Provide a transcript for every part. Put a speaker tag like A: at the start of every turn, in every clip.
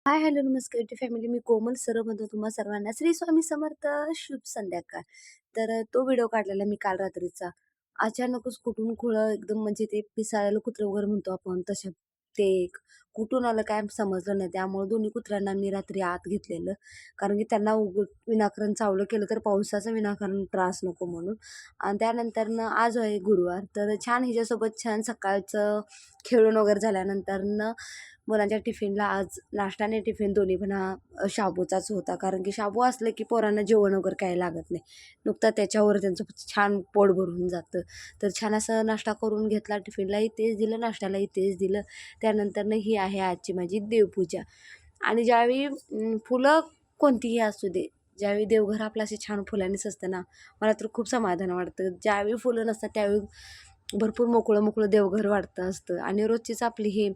A: हाय, hello, नमस्कार T family. मी कोमल सरळ म्हणतो तुम्हा सर्वांना श्री स्वामी समर्थ, शुभ संध्याकाळ. तो व्हिडिओ काढलेला मी काल रात्रीचा. अचानकच कुठून खुळं एकदम म्हणजे ते पिसाळलेलं कुत्रं वगैरे म्हणतो आपण तशा ते एक कुठून आलं काय समजलं नाही. त्यामुळे दोन्ही कुत्र्यांना मी रात्री आत घेतलेलं. कारण की त्यांना विनाकारण चावलं केलं तर पावसाचं विनाकारण त्रास नको म्हणून. आणि त्यानंतरनं आज आहे गुरुवार, तर छान हिच्यासोबत छान सकाळचं खेळून वगैरे झाल्यानंतरनं मुलांच्या टिफिनला आज नाश्ता आणि टिफिन दोन्ही पण हा शाबूचाच होता. कारण की शाबू असलं की पोरांना जेवण वगैरे काही लागत नाही. नुकता त्याच्यावर त्यांचं छान पोट भरून जातं. तर छान असं नाश्ता करून घेतला, टिफिनलाही तेच दिलं, नाश्त्यालाही तेच दिलं. त्यानंतरनं ही आहे आजची माझी देवपूजा. आणि ज्यावेळी फुलं कोणतीही असू दे, ज्यावेळी देवघर आपलं असे छान फुलांनीच असतं ना, मला तर खूप समाधान वाटतं. ज्यावेळी फुलं नसतात त्यावेळी भरपूर मोकळं मोकळं देवघर वाटतं असतं. आणि रोजचीच आपली हे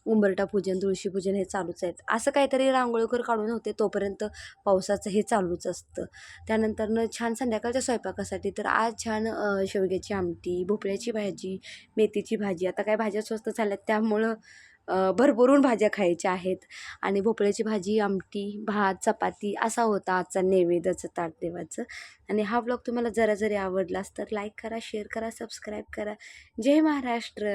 A: उंबरठा पूजन, तुळशी पूजन हे चालूच आहेत. असं काहीतरी रांगोळी वगैरे काढून होते तोपर्यंत पावसाचं हे चालूच असतं. त्यानंतरनं छान संध्याकाळच्या स्वयंपाकासाठी तर आज छान शेवग्याची आमटी, भोपळ्याची भाजी, मेथीची भाजी. आता काय भाज्या स्वस्त झाल्यात त्यामुळं भरभरून भाज्या खायच्या आहेत. आणि भोपळ्याची भाजी, आमटी, भात, चपाती असा होता आजचा नैवेद्याचं ताट देवाचं. आणि हा ब्लॉग तुम्हाला जरा जरी आवडलास तर लाईक करा, शेअर करा, सबस्क्राईब करा. जय महाराष्ट्र.